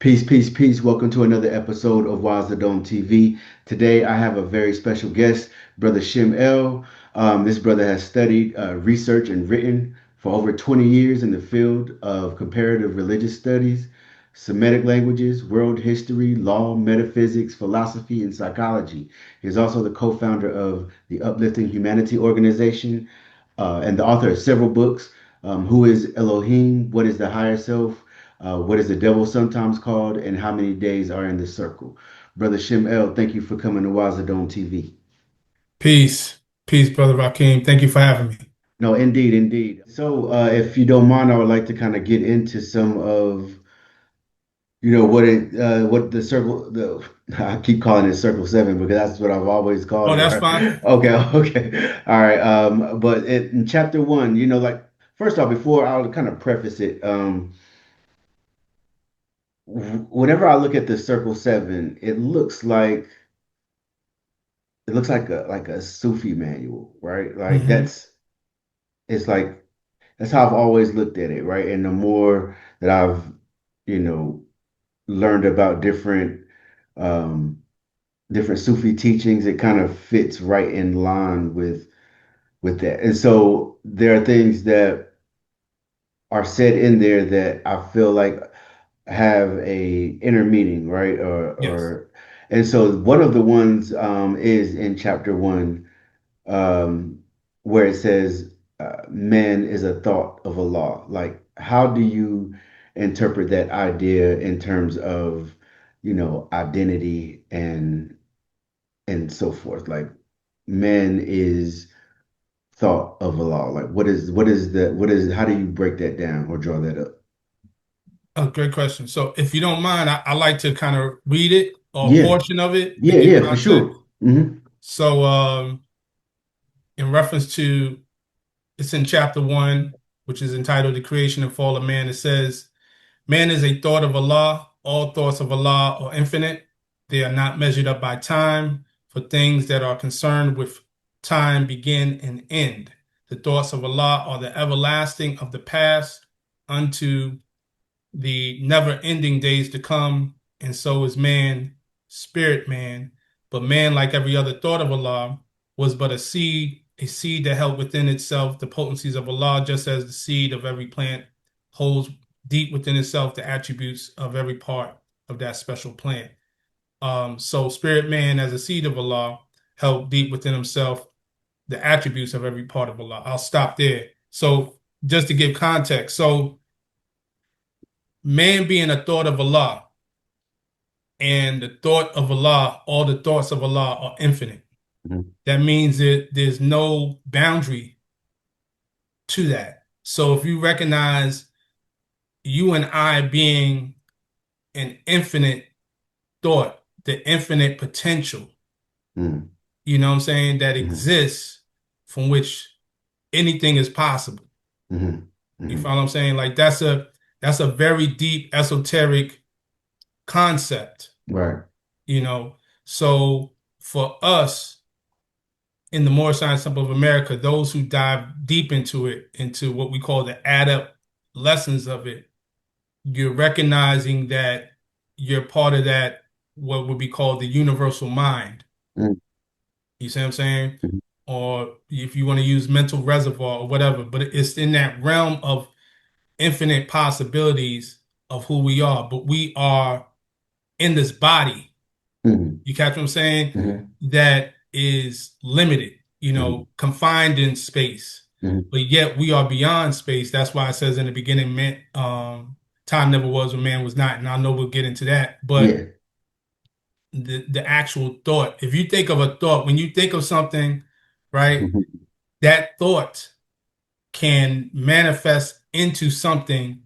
Peace, peace, peace. Welcome to another episode of Dome TV. Today I have a very special guest, Brother Shem L. This brother has studied, researched, and written for over 20 years in the field of comparative religious studies, Semitic languages, world history, law, metaphysics, philosophy, and psychology. He is also the co-founder of the Uplifting Humanity organization and the author of several books. Who is Elohim? What is the higher self? What is the devil sometimes called? And how many days are in the circle? Brother Shem El, thank you for coming to Wazadome TV. Peace. Peace, Brother Rakeem. Thank you for having me. No, indeed, indeed. So, if you don't mind, I would like to kind of get into some of, what the circle, the I keep calling it Circle Seven because that's what I've always called Oh, it, that's right? fine. Okay, okay, all right. But in chapter one, like first off, before I'll kind of preface it, whenever I look at the Circle Seven, it looks like a Sufi manual, right? Like Hmm. it's like that's how I've always looked at it, right? And the more that I've, you know, learned about um different Sufi teachings, it kind of fits right in line with that. And so there are things that are said in there that I feel like have a inner meaning, right? Yes. And so one of the ones is in chapter one, um, where it says, man is a thought of Allah. Like, how do you interpret that idea in terms of, identity and so forth? Like, man is thought of Allah. Like, how do you break that down or draw that up? Oh, great question. So, if you don't mind, I like to kind of read it or a Yeah, portion of it to yeah, give yeah, for context. sure. So, in reference to it's in chapter one, which is entitled The Creation and Fall of Man. It says, man is a thought of Allah. All thoughts of Allah are infinite. They are not measured up by time, for things that are concerned with time begin and end. The thoughts of Allah are the everlasting of the past unto the never-ending days to come, and so is man, spirit man. But man, like every other thought of Allah, was but a seed that held within itself the potencies of Allah, just as the seed of every plant holds deep within itself the attributes of every part of that special plant. So spirit man, as a seed of Allah, held deep within himself the attributes of every part of Allah. I'll stop there. So just to give context, so man being a thought of Allah, and the thought of Allah, all the thoughts of Allah are infinite. Hmm. That means that there's no boundary to that. So if you recognize you and I being an infinite thought, the infinite potential, Hmm. you know what I'm saying, that Hmm. exists from which anything is possible. Hmm. You Hmm. follow what I'm saying? Like that's a very deep esoteric concept, Right. you know. So for us in the Moorish Science Temple of America, those who dive deep into it, into what we call the adept lessons of it, you're recognizing that you're part of that, what would be called the universal mind. Hmm. You see what I'm saying? Or if you want to use mental reservoir or whatever, but it's in that realm of infinite possibilities of who we are. But we are in this body. Hmm. You catch what I'm saying? Hmm. That is limited, Hmm. confined in space. Hmm. But yet we are beyond space. That's why it says in the beginning, man, time never was when man was not. And I know we'll get into that. But Yeah. the actual thought, if you think of a thought, when you think of something, right, Hmm. that thought can manifest into something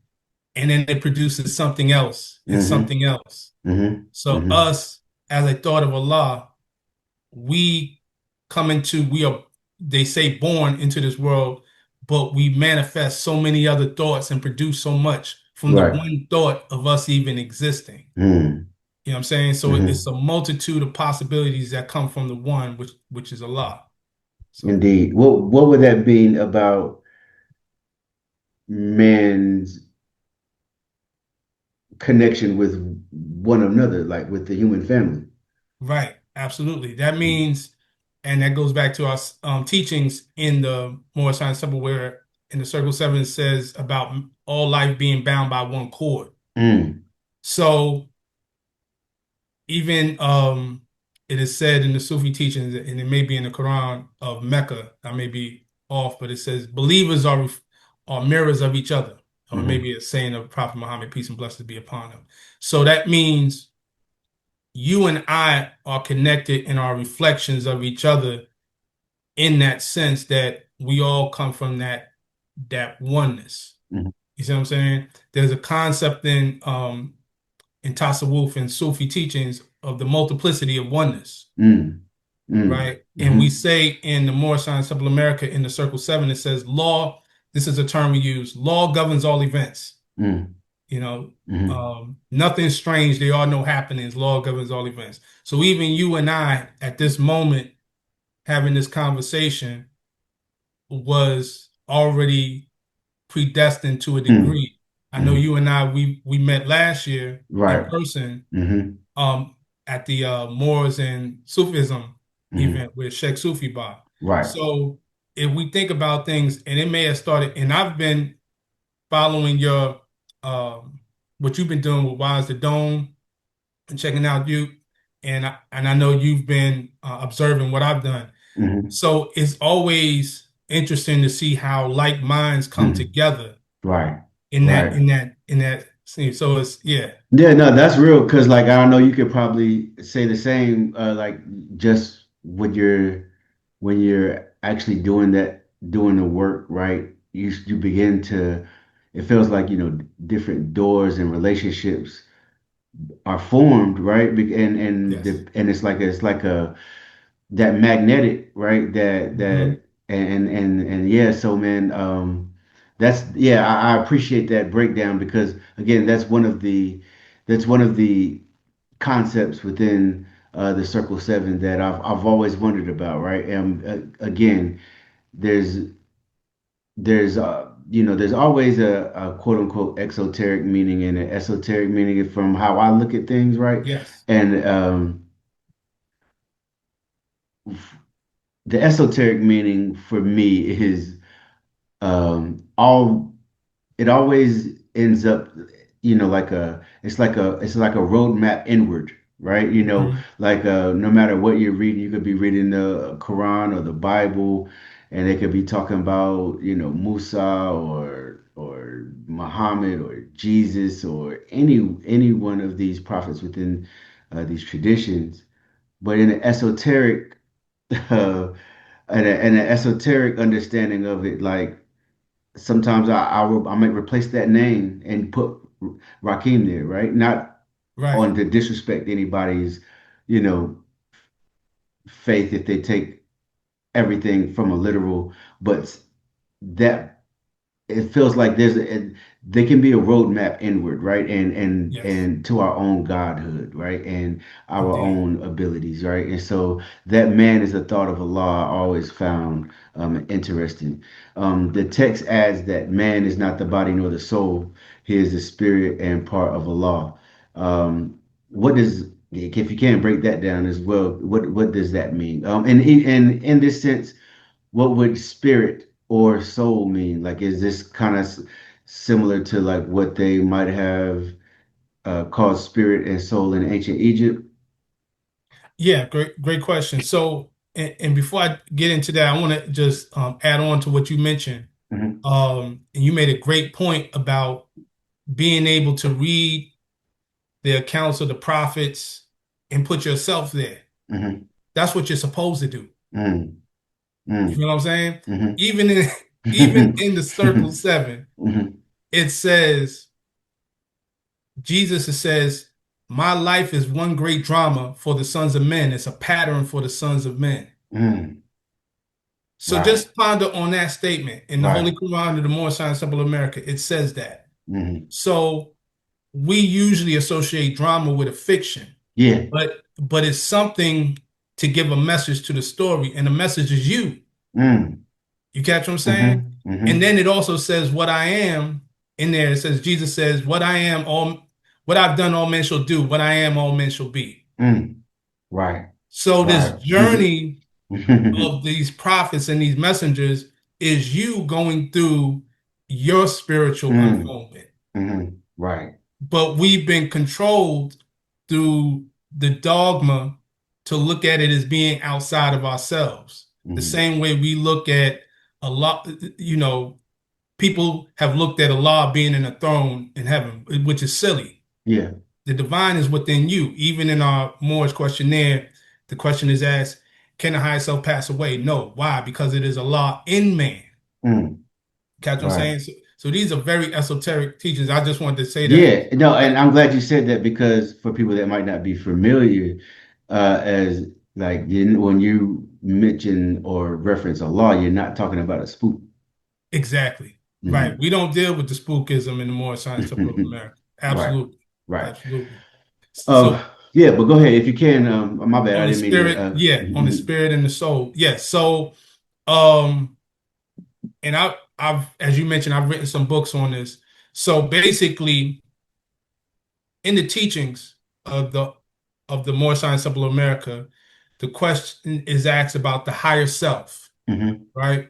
and then it produces something else and Hmm. something else. Hmm. So Hmm. us, as a thought of Allah, we we are, they say, born into this world, but we manifest so many other thoughts and produce so much from the Right. one thought of us even existing. Hmm. You know what I'm saying? So it's Hmm. a multitude of possibilities that come from the one, which is Allah. So Indeed. What would that mean about man's connection with one another, like with the human family. Right, absolutely. That means, and that goes back to our teachings in the Moorish Science Temple, where in the Circle Seven it says about all life being bound by one cord. Mm, So even it is said in the Sufi teachings, and it may be in the Quran of Mecca, I may be off, but it says believers are mirrors of each other, or mm, maybe a saying of Prophet Muhammad, peace and blessings be upon him. So that means you and I are connected in our reflections of each other in that sense that we all come from that oneness. mm, You see what I'm saying? There's a concept in Tasawwuf and Sufi teachings of the multiplicity of oneness, mm, mm, right? And we mm, say in the Moorish Science Temple America in the Circle Seven, it says law, this is a term we use, law governs all events. mm, You know, mm, nothing strange, there are no happenings, law governs all events. So even you and I at this moment having this conversation was already predestined to a mm, degree. I know mm. you and I we met last year in Right. person Mm-hmm. um at the Moors and Sufism Mm-hmm. event with Sheikh Sufi Bar. Right. So if we think about things, and it may have started, and I've been following your what you've been doing with Wise the Dome and checking out you, and I know you've been observing what I've done. Mm-hmm. So it's always interesting to see how like minds come Mm-hmm. together Right. in that Right. in that in that scene. So it's yeah, Yeah, no, that's real because like I know you could probably say the same like just when you're actually doing that doing the work, right? You begin to it feels like, different doors and relationships are formed, right? yes, And it's like a that magnetic, right? hmm And yeah, so man, that's yeah, I appreciate that breakdown because again, that's one of the concepts within the Circle Seven that I've always wondered about, right? And again, there's there's always a quote unquote exoteric meaning and an esoteric meaning from how I look at things, right? yes, And the esoteric meaning for me is all it always ends up like it's like a roadmap inward, right? hmm Like no matter what you're reading, you could be reading the Quran or the Bible, and they could be talking about Musa or Muhammad or Jesus or any one of these prophets within these traditions. But in the esoteric uh, and an esoteric understanding of it, like sometimes I might replace that name and put Rakim there, right? Not right, on to disrespect anybody's, you know, faith if they take everything from a literal, but that it feels like there can be a roadmap inward, right? yes, And to our own godhood, right? And our indeed, own abilities, right? And so that man is a thought of Allah I always found interesting. The text adds that man is not the body nor the soul; he is the spirit and part of Allah. What does if you can't break that down as well, what does that mean? And in this sense, what would spirit or soul mean? Like, is this kind of similar to like what they might have called spirit and soul in ancient Egypt? yeah, great question. So and before I get into that, I want to just add on to what you mentioned. Hmm. And you made a great point about being able to read the accounts of the prophets and put yourself there. Hmm. That's what you're supposed to do. Hmm. You feel what I'm saying? Hmm. Even in even in the circle seven, Hmm. it says Jesus it says, "My life is one great drama for the sons of men. It's a pattern for the sons of men." Hmm. So Right. just ponder on that statement in the Holy Right. Quran of the Moorish Science Temple of America. It says that. Hmm. So we usually associate drama with a fiction, Yeah. but it's something to give a message to the story, and the message is you. Mm. You catch what I'm saying? Hmm. And Hmm. then it also says what I am in there. It says Jesus says what I am. All what I've done, all men shall do. What I am, all men shall be. Mm. Right. So this Right. Hmm. journey of these prophets and these messengers is you going through your spiritual Mm. unfoldment. Hmm. Right. But we've been controlled through the dogma to look at it as being outside of ourselves. The Hmm. same way we look at a lot, people have looked at Allah being in a throne in heaven, which is silly. Yeah. The divine is within you. Even in our Moorish questionnaire, the question is asked, can the higher self pass away? No. Why? Because it is Allah in man. Mm. Catch what I'm Right. saying? So these are very esoteric teachings. I just wanted to say that. Yeah, no, and That I'm glad you said that because for people that might not be familiar, as like when you mention or reference a law, you're not talking about a spook. exactly. Right. Hmm. We don't deal with the spookism in the Moorish Science Temple of America. Right, Absolutely. right. Absolutely. Oh, So yeah, but go ahead if you can. My bad, I on the didn't mean to. spirit, yeah, on the spirit and the soul. Yes. So um and I've as you mentioned, I've written some books on this. So basically in the teachings of the Moorish Science Temple of America, the question is asked about the higher self, Hmm. right?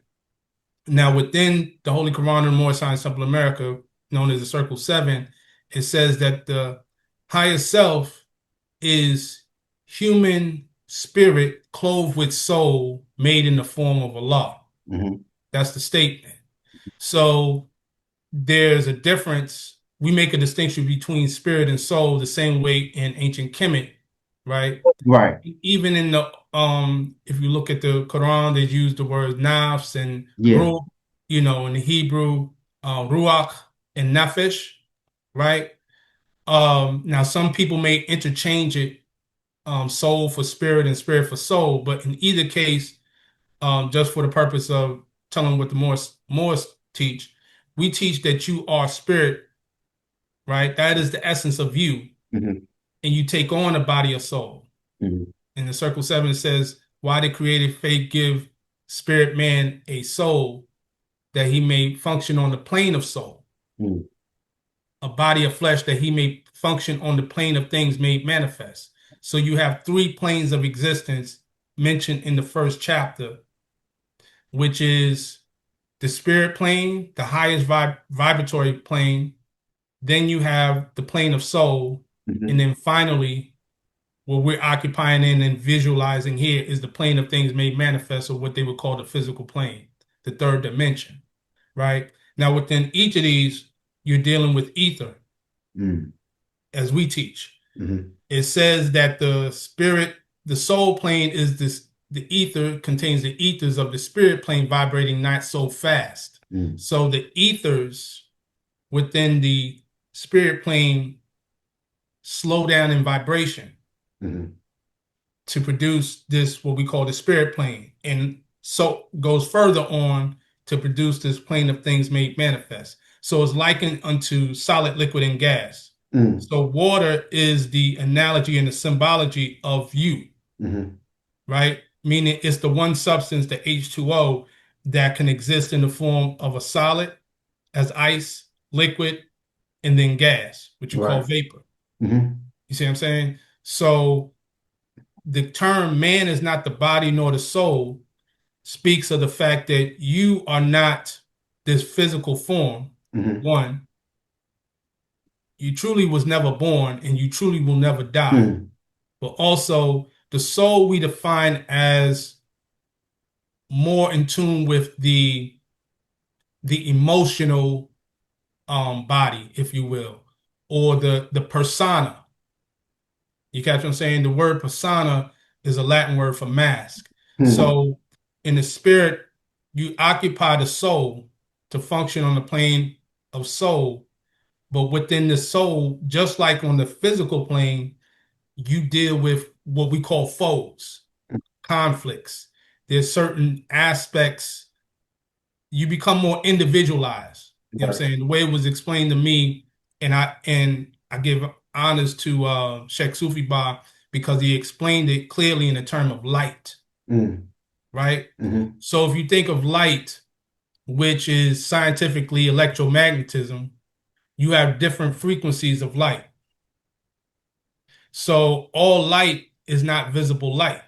Now, within the Holy Quran and Moorish Science Temple of America, known as the Circle Seven, it says that the higher self is human spirit clothed with soul made in the form of Allah. Hmm. That's the statement. So there's a difference. We make a distinction between spirit and soul the same way in ancient Kemet, right? Right. Even in the if you look at the Quran, they use the word nafs and Yeah. ruh, in the Hebrew, ruach and nefesh, right? Now some people may interchange it, soul for spirit and spirit for soul, but in either case, just for the purpose of telling what the Morse teach, we teach that you are spirit, right? That is the essence of you, Hmm. and you take on a body or soul. Hmm. In the Circle Seven, it says, "Why did created fate give spirit man a soul that he may function on the plane of soul, Hmm. a body of flesh that he may function on the plane of things made manifest." So you have three planes of existence mentioned in the first chapter, which is the spirit plane, the highest vibratory plane. Then you have the plane of soul, and Hmm. then finally what we're occupying in and visualizing here is the plane of things made manifest, or what they would call the physical plane, the third dimension, right? Now, within each of these, you're dealing with ether, Hmm. as we teach. Hmm. It says that the soul plane is this, the ether contains the ethers of the spirit plane vibrating not so fast. Hmm. So the ethers within the spirit plane slow down in vibration Hmm. to produce this what we call the spirit plane, and so goes further on to produce this plane of things made manifest. So it's likened unto solid, liquid, and gas. Hmm. So water is the analogy and the symbology of you, Hmm. right? Meaning it's the one substance, the H2O, that can exist in the form of a solid, as ice, liquid, and then gas, which you call Right. vapor. Hmm. You see what I'm saying? So the term man is not the body nor the soul speaks of the fact that you are not this physical form. Hmm. One, you truly was never born and you truly will never die. Hmm. But also the soul we define as more in tune with the emotional body, if you will, or the persona. You catch what I'm saying? The word persona is a Latin word for mask. Hmm. So in the spirit, you occupy the soul to function on the plane of soul. But within the soul, just like on the physical plane, you deal with what we call foes, conflicts. There's certain aspects, you become more individualized. You know what I'm Right. saying? The way it was explained to me, and I give honors to Sheikh Sufi Ba because he explained it clearly in the term of light, Hmm. right? Hmm. So if you think of light, which is scientifically electromagnetism, you have different frequencies of light. So all light is not visible light.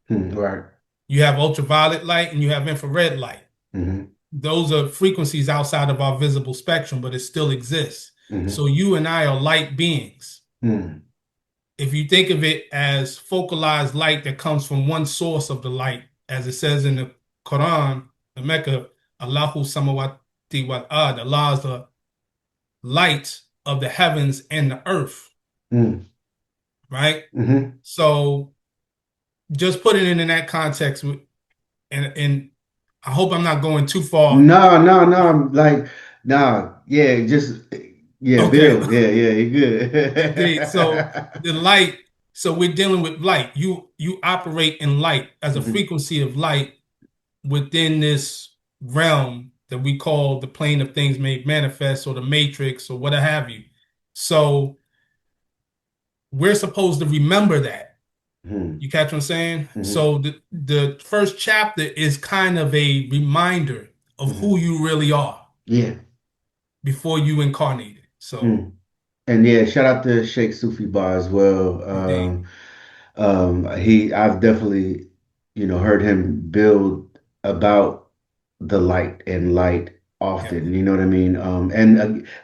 Right. You have ultraviolet light and you have infrared light. Hmm. Those are frequencies outside of our visible spectrum, but it still exists. Hmm. So you and I are light beings. Hmm. If you think of it as focalized light that comes from one source of the light, as it says in the Quran, the Mecca, Allahu samawati wal ard, Allah is the light of the heavens and the earth, Hmm. right? Hmm. So just put it in that context, and I hope I'm not going too far. No, no, no. I'm like, nah, yeah, just yeah, Okay, Bill. Yeah, yeah, you indeed. So good. the light, so we're dealing with light. You operate in light as a Hmm. frequency of light within this realm that we call the plane of things made manifest or the matrix or what have you. So we're supposed to remember that. Hmm. You catch what I'm saying? Hmm. So the first chapter is kind of a reminder of who Hmm. you really are Yeah. before you incarnated. So Hmm. And yeah, shout out to Sheikh Sufi Bar as well. indeed, I've definitely, heard him build about the light and light yes, often. You know what I mean?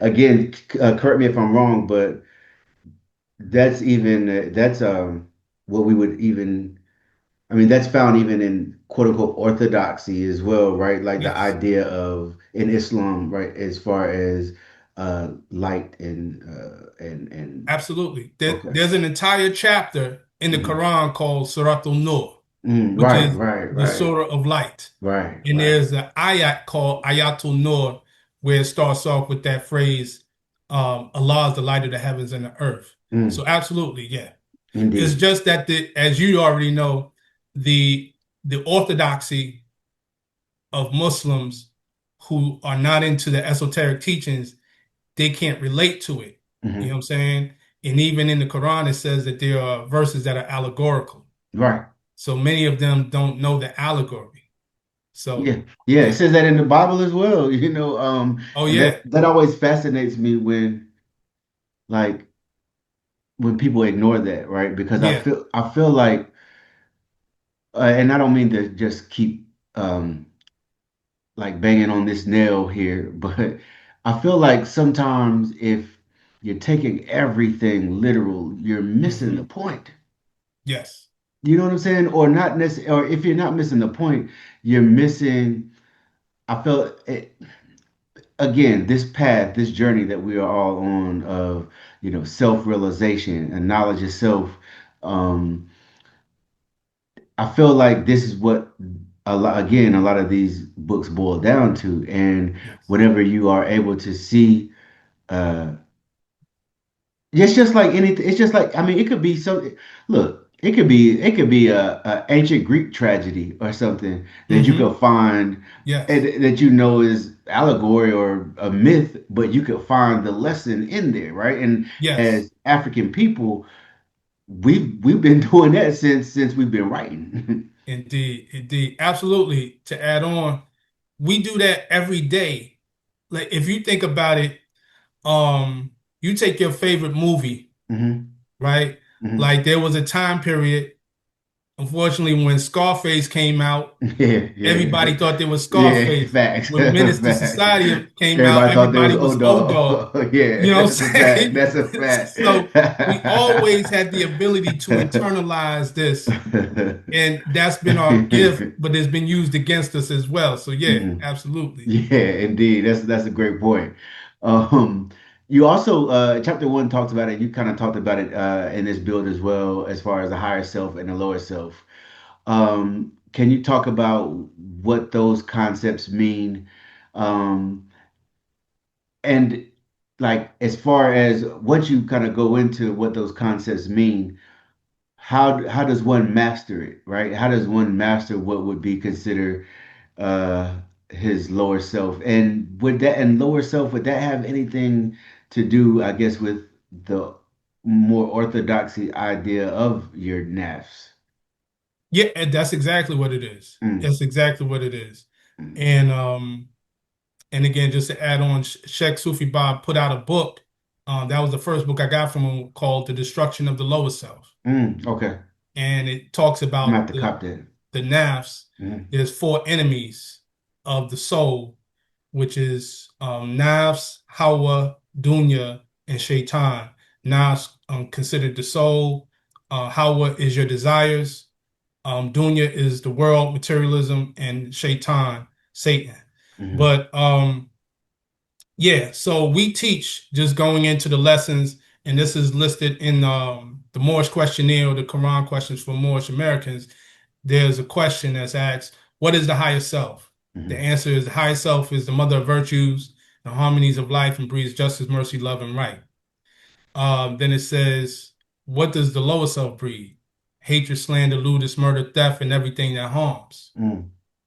Again, correct me if I'm wrong, but that's what we would even. I mean, that's found even in quote unquote orthodoxy as well, right? Like the yes. idea of in Islam, right, as far as light and Absolutely. okay. There's an entire chapter in the Hmm. Quran called Suratul Nur, which Right, is right, the right, Surah of Light. right, And right. there's an ayat called Ayatul Nur, where it starts off with that phrase, Allah is the light of the heavens and the earth. So Mm, absolutely, yeah. It's indeed. just that as you already know, the the orthodoxy of Muslims who are not into the esoteric teachings, they can't relate to it. You know what Hmm. I'm saying? And even in the Quran, it says that there are verses that are allegorical. Right. So many of them don't know the allegory. Yeah. So Yeah. It yeah. says that in the Bible as well, Oh and that yeah. that always fascinates me like when people ignore that, right? Because I Yeah. feel I feel like and I don't mean to just keep like banging on this nail here, but I feel like sometimes if you're taking everything literal, you're missing the Hmm. point. Yes. You know what I'm saying? Or not necessarily, or if you're not missing the point, you're missing. I felt it, again, this path, this journey that we are all on of, self-realization and knowledge of self. Um, I feel like this is what a lot of these books boil down to. And Yes. whenever you are able to see, uh, it's just like anything. It's just like, I mean, it could be something. Look, it could be a ancient Greek tragedy or something that you Hmm. could find and Yes. that is allegory or a myth, but you could find the lesson in there, right? And Yes. as African people, we've been doing that since we've been writing. Indeed. Indeed. Absolutely. To add on, we do that every day. Like if you think about it, you take your favorite movie, Hmm. right? Hmm. Like there was a time period, unfortunately, when Scarface came out, Yeah, yeah, everybody thought they was yeah. Scarface. Facts, When Menace to facts. Society came out, Everybody thought there was everybody was old old dog. dog. Yeah, You know that's what a I'm fact. saying? That's a fact. So we always had the ability to internalize this, and that's been our gift, but it's been used against us as well. So yeah, Mhm. absolutely. Yeah, indeed. That's a great point. Um, you also chapter one talks about it. You kind of talked about it in this build as well, as far as the higher self and the lower self. Can you talk about what those concepts mean? Um, and like as far as once you kind of go into what those concepts mean, how does one master it, right? How does one master what would be considered uh his lower self? And lower self, would that have anything to do, I guess, with the more orthodoxy idea of your nafs? Yeah, and that's exactly what it is. Mm, That's exactly what it is. mm, And and again, just to add on, Sheikh Sufi Bob put out a book. That was the first book I got from him called The Destruction of the Lower Self. Okay. And it talks I'm gonna about have to cop that. the nafs. Mm-hmm. There's four enemies of the soul, which is nafs, hawa, dunya, and shaitan. Nafs considered the soul. Hawa is your desires. Dunya is the world, materialism, and shaitan, Satan. Mm-hmm. But yeah, so we teach just going into the lessons, and this is listed in the Moorish questionnaire or the Koran questions for Moorish Americans. There's a question that's asked, what is the higher self? The Mm-hmm. answer is the higher self is the mother of virtues, the harmonies of life, and breeds justice, mercy, love, and right. Then it says, what does the lower self breed? Hatred, slander, lewdness, murder, theft, and everything that harms,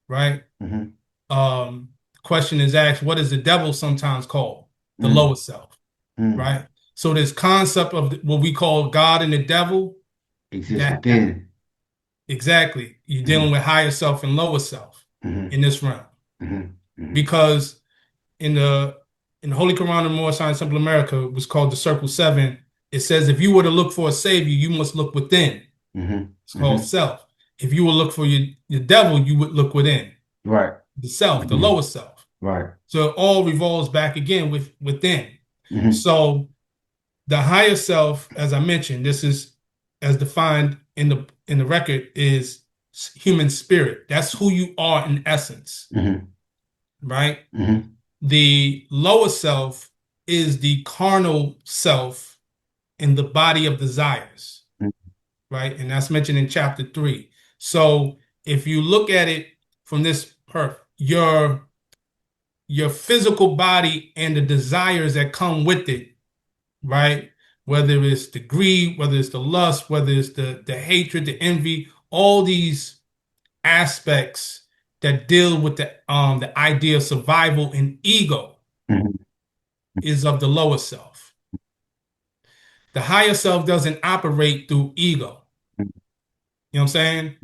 right? Mm-hmm. Question is asked, what is the devil sometimes called? The Mm-hmm. lower self, right? So this concept of what we call God and the devil, Exists that within. exactly, you're dealing Mm-hmm. with higher self and lower self Mm-hmm. in this realm. Mm-hmm. Because in the Holy Quran of Moorish Science Temple America, it was called the Circle Seven. It says if you were to look for a savior, you must look within. Mm-hmm. It's called Mm-hmm. self. If you would look for your devil, you would look within. Right. The self, the Mm-hmm. lower self. Right. So it all revolves back again within. Mm-hmm. So the higher self, as I mentioned, this is as defined in the record, is human spirit. That's who you are in essence, Mm-hmm. right? Mm-hmm. The lower self is the carnal self in the body of desires, right? And that's mentioned in chapter 3. So if you look at it from this perf, your physical body and the desires that come with it, right? Whether it's the greed, whether it's the lust, whether it's the hatred, the envy, all these aspects that deal with the idea of survival and ego Mm-hmm. is of the lower self. The higher self doesn't operate through ego. You know what I'm saying?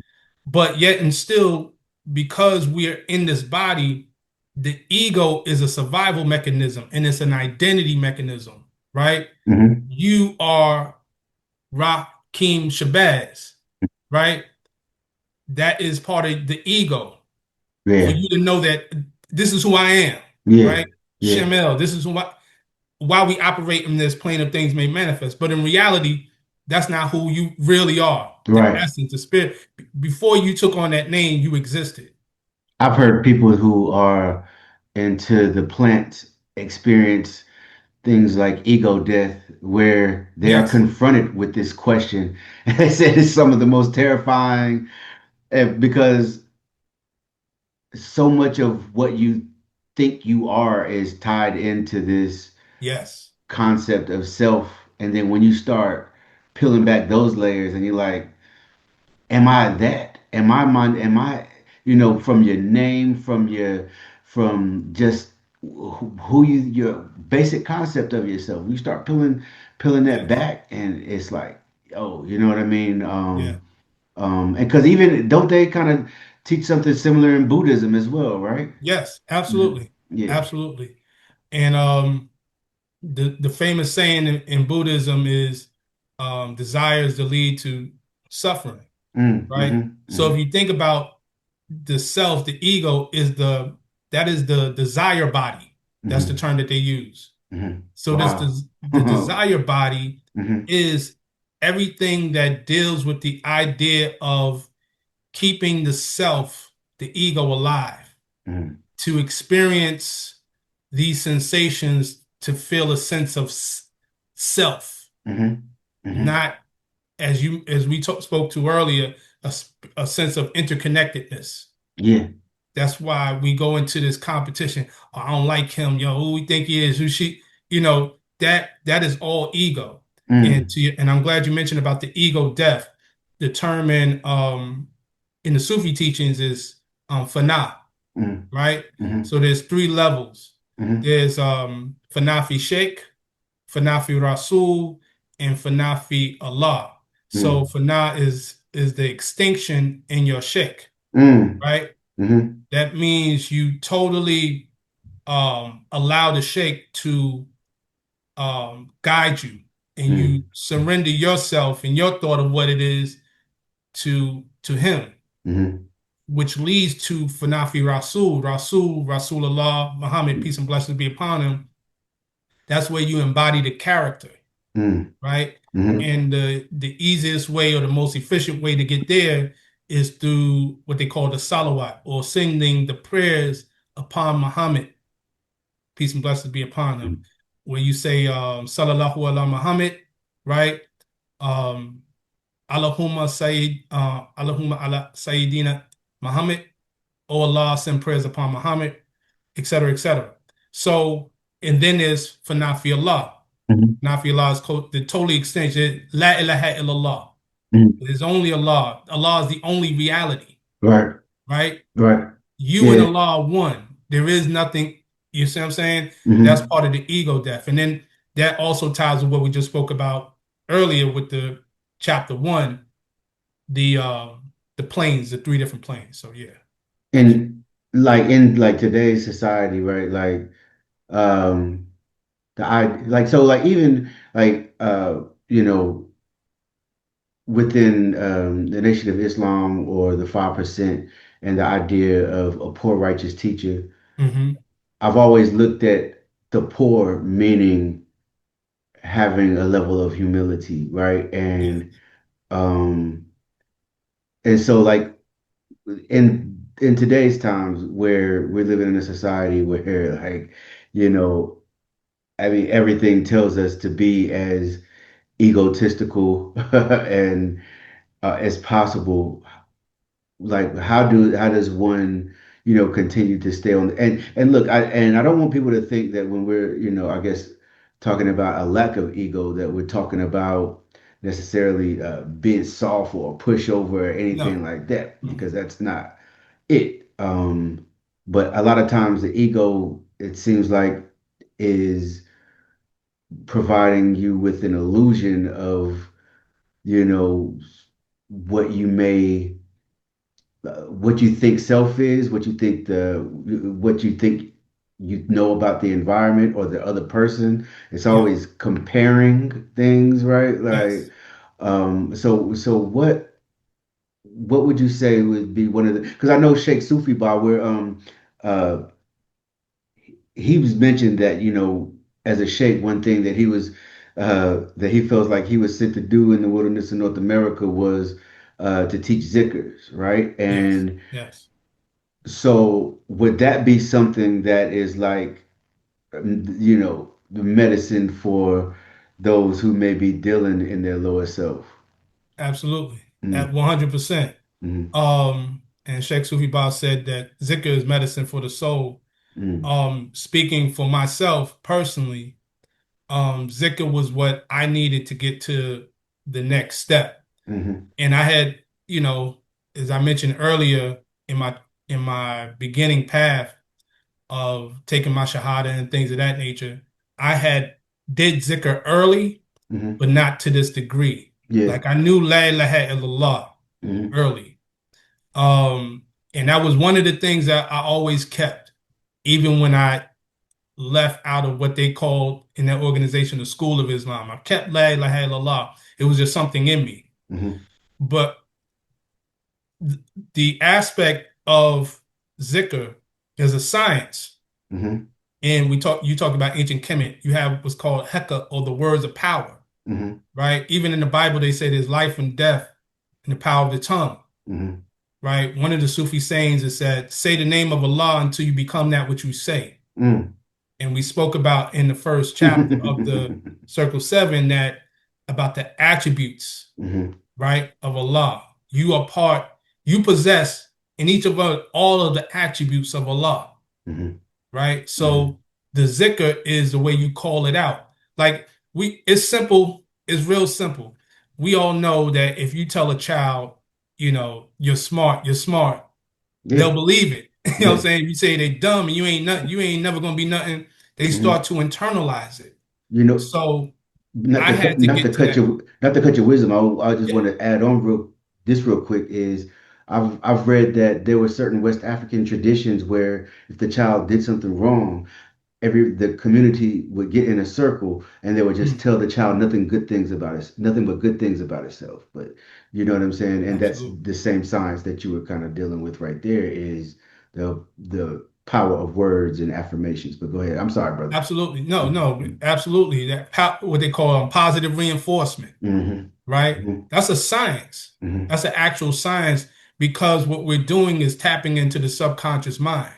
But yet and still, because we're in this body, the ego is a survival mechanism and it's an identity mechanism, right? Mm-hmm. You are Rakim Shabazz, right? That is part of the ego for Yeah. you to know that this is who I am, Yeah. right? Yeah. Shamel, this is why we operate in this plane of things may manifest. But in reality, that's not who you really are. The Right. essence, the spirit. Before you took on that name, you existed. I've heard people who are into the plant experience things like ego death, where they are Yes, confronted with this question. And they said it's some of the most terrifying because so much of what you think you are is tied into this yes, concept of self. And then when you start peeling back those layers and you're like, am I that? Am I my, am I, from your name, from just who you, your basic concept of yourself. You start peeling that yes, back and it's like, oh, you know what I mean? yeah, And because even, don't they kind of teach something similar in Buddhism as well, right? yes, Hmm. absolutely, Yeah. absolutely. And the famous saying in Buddhism is desires to lead to suffering, Mm, right? mm-hmm, So if mm-hmm, you think about the self, the ego is that is the desire body. That's the mm-hmm, term that they use. mm-hmm. So Wow. the desire body Hmm. is everything that deals with the idea of keeping the self, the ego alive, Hmm. to experience these sensations, to feel a sense of self, Hmm. Hmm. not as we spoke to earlier, a sense of interconnectedness. Yeah. That's why we go into this competition. Oh, I don't like him, yo. Who we think he is? Who she? That is all ego. Mm, And I'm glad you mentioned about the ego death. The term in the Sufi teachings is fana, mm, right? mm-hmm, So there's three levels. mm-hmm, There's fanafi sheikh, fanafi rasul, and fanafi Allah. So mm, fana is the extinction in your sheikh, mm, right? mm-hmm, That means you totally allow the sheikh to guide you, and you mm, surrender yourself and your thought of what it is to him, mm, which leads to Fanafi Rasulullah, Muhammad, peace and blessings be upon him. That's where you embody the character, mm, right? mm, And the easiest way or the most efficient way to get there is through what they call the salawat, or singing the prayers upon Muhammad, peace and blessings be upon him. mm, When you say Sallallahu ala Muhammad, right? Um, Allahumma Sayyid, Allahumma ala Sayyidina Muhammad, oh Allah, send prayers upon Muhammad, etc., etc. So, and then there's for Nafi Allah. mm, Nafi Allah is the totally extension. La ilaha illallah. mm. There's only Allah. Allah is the only reality, Right, right? right. You and Yeah. Allah are one. There is nothing, you see what I'm saying? That's Mm-hmm. part of the ego death. And then that also ties with what we just spoke about earlier with the chapter one, the uh the planes, the three different planes. So yeah, absolutely. In like today's society, right? Um like even you know within the Nation of Islam or the 5% and the idea of a poor righteous teacher, Hmm. I've always looked at the poor meaning having a level of humility, right? Yeah, Um and so like in today's times where we're living in a society where you know I mean everything tells us to be as egotistical and as possible. Like how does one continue to stay on and look I don't want people to think that when we're I guess talking about a lack of ego that we're talking about necessarily being soft or pushover or anything no, like that, no, because that's not it. But a lot of times the ego, it seems like, is providing you with an illusion of you know what you may what you think self is, what you think about the environment or the other person. It's yeah, always comparing things, right? yes. So what would you say would be one of the, because I know Sheikh Sufi Bar where uh he was mentioned that as a sheikh, one thing that he feels like he was sent to do in the wilderness of North America was to teach zikrs, right? Yes, And yes, so would that be something that is like, the medicine for those who may be dealing in their lower self? absolutely. At Mm, 100%. mm, And Sheikh Sufi Ba said that zikr is medicine for the soul. mm, Speaking for myself personally, zikr was what I needed to get to the next step. mm, And I had, you know, as I mentioned earlier in my beginning path of taking my shahada and things of that nature, I had did zikr early, mm. but not to this degree. Yeah. Like I knew la ilaha illallah Mm, early. Um, and that was one of the things that I always kept, even when I left out of what they called in that organization the School of Islam. I kept la ilaha illallah. It was just something in me. mm, But the aspect of zikr is a science. mm, And you talk about ancient Kemet. You have what's called Heka, or the words of power, mm, right? Even in the Bible, they say there's life and death in the power of the tongue, mm, right? One of the Sufi sayings is that say the name of Allah until you become that which you say. mm. And we spoke about in the first chapter of the Circle Seven that about the attributes, Mhm, right, of Allah. You possess in each of us all of the attributes of Allah, mhm, right? mhm, So the zikr is the way you call it out. Like it's simple, it's real simple. We all know that if you tell a child, you're smart, yeah, they'll believe it. You know what I'm yeah. saying? If you say they dumb and you ain't nothing, you ain't never gonna be nothing, they start Mhm. to internalize it. You know, So I had to get to that. not to cut your wisdom. I just Yeah, want to add on real quick is I've read that there were certain West African traditions where if the child did something wrong, the community would get in a circle and they would just Mm, tell the child nothing but good things about itself. But you know what I'm saying? And that's absolutely. the same science that you were kind of dealing with right there is the power of words and affirmations. But go ahead. I'm sorry, brother. Absolutely. No, no, Mm-hmm. absolutely. What they call positive reinforcement, Mm-hmm. right? Mm-hmm. That's a science. Mm-hmm. That's an actual science because what we're doing is tapping into the subconscious mind,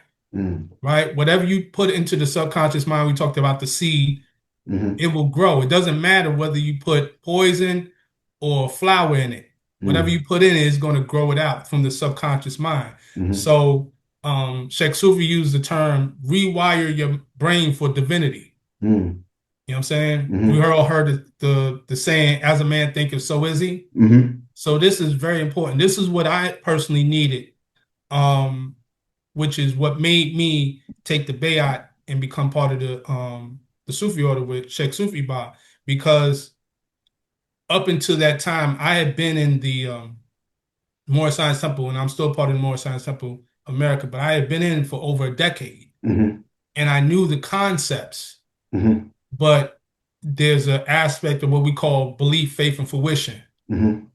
right? Whatever you put into the subconscious mind, we talked about the seed, Mm-hmm. it will grow. It doesn't matter whether you put poison or flour in it. Whatever Mm-hmm. you put in it is going to grow it out from the subconscious mind. Mm-hmm. So, Sheikh Sufi used the term rewire your brain for divinity. Mm-hmm. You know what I'm saying? We Mm-hmm. all heard the saying, as a man thinketh, so is he. Mm-hmm. So this is very important. This is what I personally needed, um, which is what made me take the Bayat and become part of the Sufi order with Sheikh Sufi Ba, because up until that time, I had been in the Moorish Science Temple, and I'm still part of the Moorish Science Temple America, but I had been in for over a decade, Mm-hmm. and I knew the concepts, Mm-hmm. but there's an aspect of what we call belief, faith, and fruition. Mm-hmm.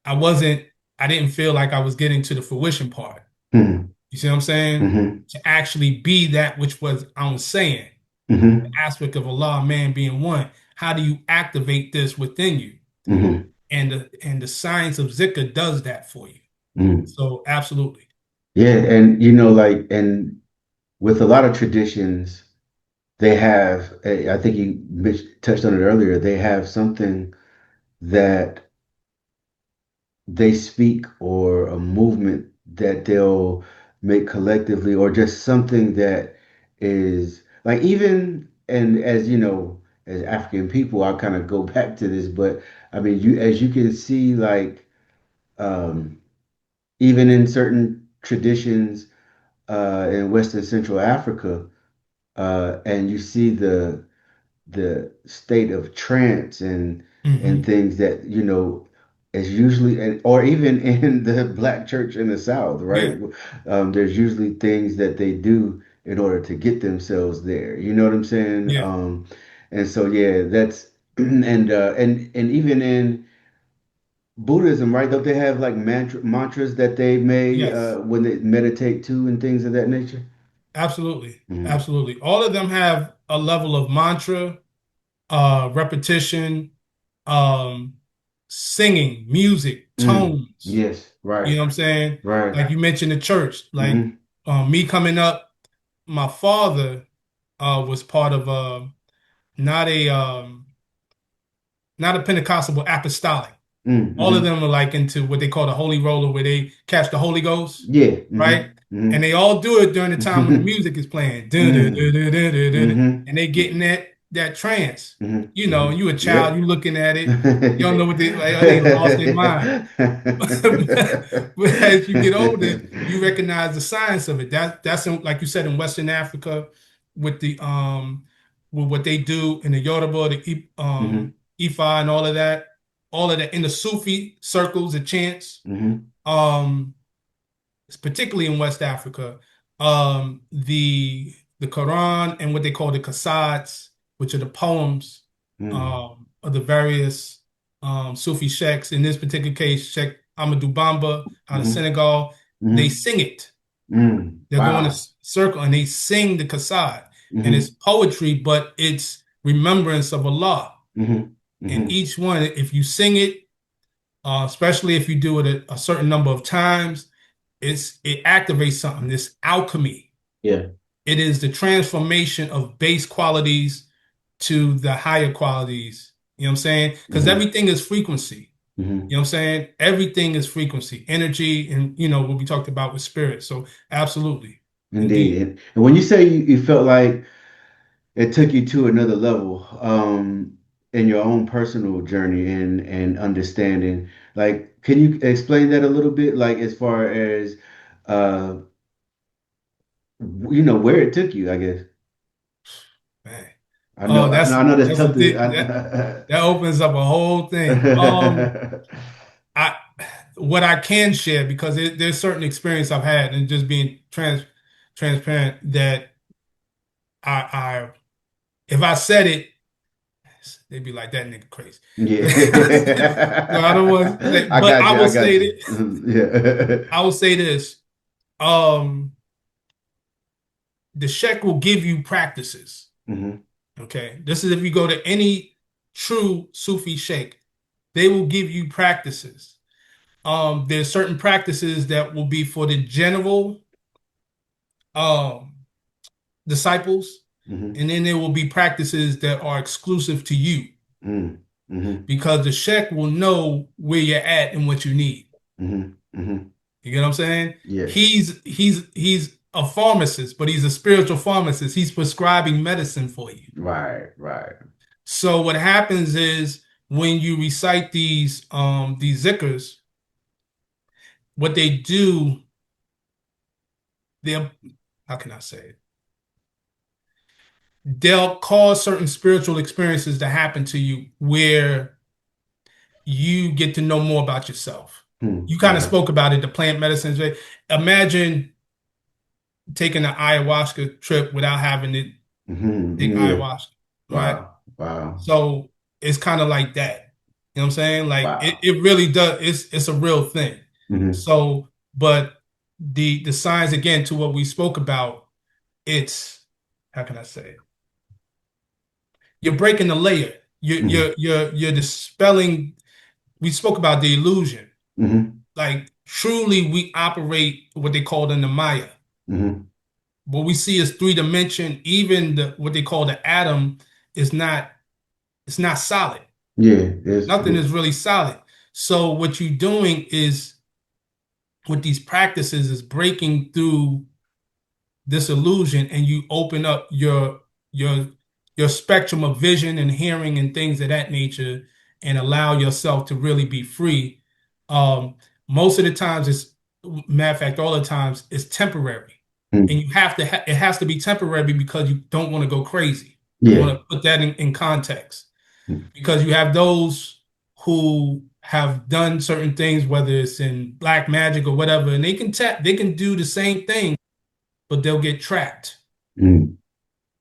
I wasn't, I didn't feel like I was getting to the fruition part. Mm-hmm. You see what I'm saying? Mm-hmm. To actually be that which was I was saying, the Mm-hmm. aspect of Allah, man being one. How do you activate this within you? Mm-hmm. And the science of zikr does that for you. Mm-hmm. So absolutely. Yeah, and you know, like, and with a lot of traditions, they have, I think you touched on it earlier, they have something that they speak or a movement that they'll make collectively, or just something that is like, even, and as you know, as African people, I'll kind of go back to this, but I mean, as you can see, like, um, even in certain traditions, in West and Central Africa, and you see the state of trance and Hmm. things that is usually, or even in the black church in the South, right? Yeah. There's usually things that they do in order to get themselves there. You know what I'm saying? Yeah. And so yeah, that's and even in Buddhism, right? Don't they have like mantras that they may Yes. when they meditate too and things of that nature? Absolutely. Mm-hmm. Absolutely. All of them have a level of mantra, repetition, um, singing, music, Mm. tones. Yes, You right, know what I'm saying? right. Like you mentioned the church. Like Mm-hmm. me coming up, my father was part of not a um, not a Pentecostal but apostolic. All of Mm-hmm. them are like into what they call the holy roller, where they catch the Holy Ghost, Yeah. right? Mm-hmm. And they all do it during the time when the Mm-hmm. music is playing. Dun, dun, Mm-hmm. dun, dun, dun, dun, dun, dun. Mm-hmm. And they get in that trance. You Mm-hmm. know, Mm-hmm. you a child, Yep. you looking at it, you don't know what they like, they lost their mind. But as you get older, you recognize the science of it. That's like you said in Western Africa with the with what they do in the Yoruba, the Mm-hmm. Ifa and all of that in the Sufi circles, the chants, Mm-hmm. um, particularly in West Africa, the Quran and what they call the Qasaids, which are the poems Mm-hmm. of the various Sufi sheikhs. In this particular case, Sheikh Amadou Bamba out of Mm-hmm. Senegal, they Mm-hmm. sing it. Mm. They'll go in a Wow. circle and they sing the Qasaid. And it's Mm-hmm. poetry, but it's remembrance of Allah. Mm-hmm. And Mm-hmm. each one, if you sing it, especially if you do it a certain number of times, it activates something, this alchemy. Yeah. It is the transformation of base qualities to the higher qualities. You know what I'm saying? Because Mm-hmm. everything is frequency. Mm-hmm. You know what I'm saying? Everything is frequency, energy, and what we talked about with spirit. So absolutely, Indeed. indeed. And when you say you felt like it took you to another level, in your own personal journey and understanding, like, can you explain that a little bit, like, as far as uh where it took you, I guess. Man. I know, Oh, that's I know that's that's a tough to. thing that opens up a whole thing. I what I can share because there's certain experience I've had and just being transparent that I if I said it, they'd be like, that nigga crazy. So I don't want to Yeah. say, I but got I you. I will got say you. that Yeah. I will say this. Um, the Sheikh will give you practices. Hmm. Okay. This is if you go to any true Sufi Sheikh, they will give you practices. There's certain practices that will be for the general um disciples, Hmm. and then there will be practices that are exclusive to you Hmm. Hmm. because the Sheikh will know where you're at and what you need. Hmm. Hmm. You get what I'm saying? Yes. He's a pharmacist, but he's a spiritual pharmacist. He's prescribing medicine for you. Right. Right. So what happens is when you recite these zikrs, what they do, they'll how can I say it? They'll cause certain spiritual experiences to happen to you where you get to know more about yourself. Hmm. You kind of Okay. spoke about it, the plant medicines. Imagine taking an ayahuasca trip without having to take Yeah. ayahuasca, right? Wow. Wow. So it's kind of like that. You know what I'm saying? Like Wow. it really does. It's a real thing. Hmm. So, but the signs again to what we spoke about, it's how can I say it? You're breaking the layer. Hmm. You're dispelling. We spoke about the illusion. Hmm. Like truly, we operate what they call in the Maya. Hmm. What we see is three dimension. Even what they call the atom is not. It's not solid. Yeah. There's. Nothing is really solid. So what you're doing is with these practices is breaking through this illusion and you open up your your spectrum of vision and hearing and things of that nature and allow yourself to really be free. Um, Most of the times it's matter of fact, all the times it's temporary. And Mm. you have to it has to be temporary because you don't want to go crazy. I Yeah. want to put that in context Mm. because you have those who have done certain things, whether it's in black magic or whatever, and they can do the same thing, but they'll get trapped Mm.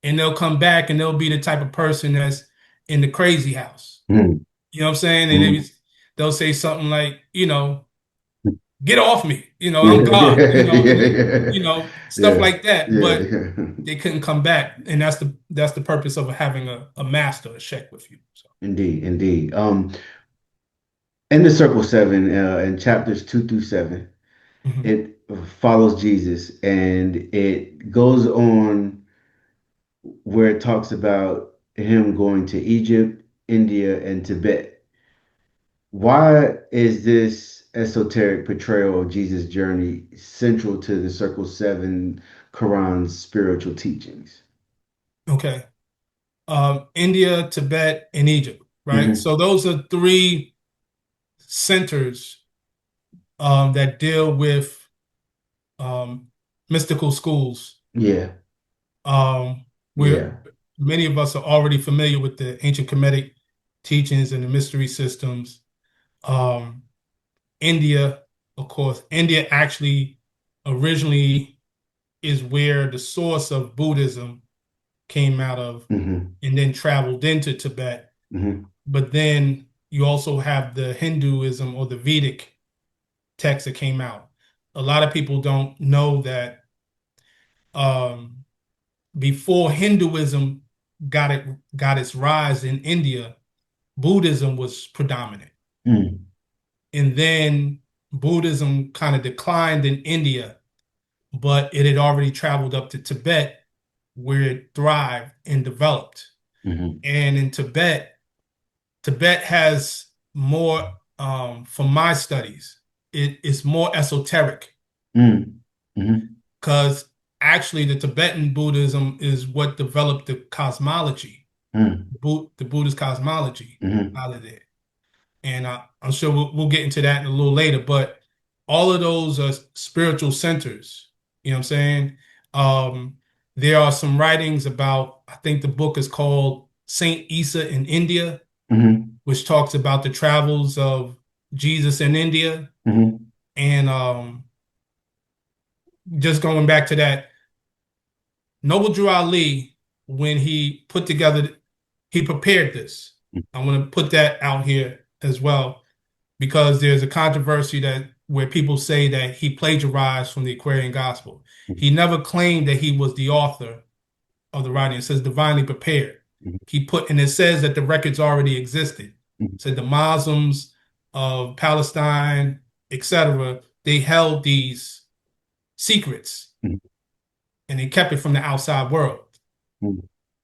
and they'll come back and they'll be the type of person that's in the crazy house. Mm. You know what I'm saying? And Mm. they'll say something like, get off me, Yeah. I'm God, Yeah. stuff Yeah. like that. Yeah. But they couldn't come back, and that's the purpose of having a master, a sheikh with you. So. Indeed. Indeed. In the Circle Seven, in chapters 2 through 7, Mhm. it follows Jesus and it goes on where it talks about him going to Egypt, India, and Tibet. Why is this esoteric portrayal of Jesus' journey central to the Circle Seven Quran's spiritual teachings? Okay. India, Tibet, and Egypt, right? Hmm. So those are three centers that deal with um, mystical schools. Yeah, Um, where yeah. many of us are already familiar with the ancient Kemetic teachings and the mystery systems. Um, India, of course, India actually originally is where the source of Buddhism came out of Hmm. and then traveled into Tibet. Hmm. But then you also have the Hinduism or the Vedic text that came out. A lot of people don't know that um, before Hinduism got its rise in India, Buddhism was predominant. Mm. And then Buddhism kind of declined in India, but it had already traveled up to Tibet where it thrived and developed. Hmm. And in Tibet, Tibet has more, from my studies, it's more esoteric Mm. Hmm. because actually the Tibetan Buddhism is what developed the cosmology, Mm. The Buddhist cosmology Hmm. out of there. And I'm sure we'll get into that in a little later, but all of those are spiritual centers. You know what I'm saying? Um, there are some writings about, I think the book is called Saint Isa in India, Hmm. which talks about the travels of Jesus in India. Hmm. And just going back to that, Noble Drew Ali. when he put together, he prepared this. I want to put that out here as well because there's a controversy that where people say that he plagiarized from the Aquarian Gospel. He never claimed that he was the author of the writing. It says divinely prepared. He put, and it says that the records already existed. It said the Muslims of Palestine, etc., they held these secrets and they kept it from the outside world.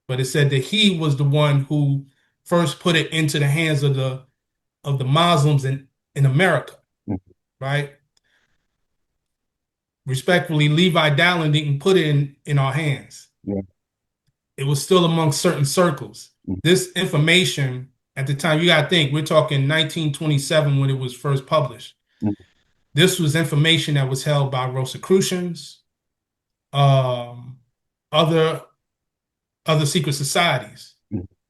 But it said that he was the one who first put it into the hands of the Muslims in America, right? Respectfully, Levi Dallin didn't put it in our hands. Yeah. It was still amongst certain circles. This information at the time, you got to think, we're talking 1927 when it was first published. This was information that was held by Rosicrucians, other secret societies,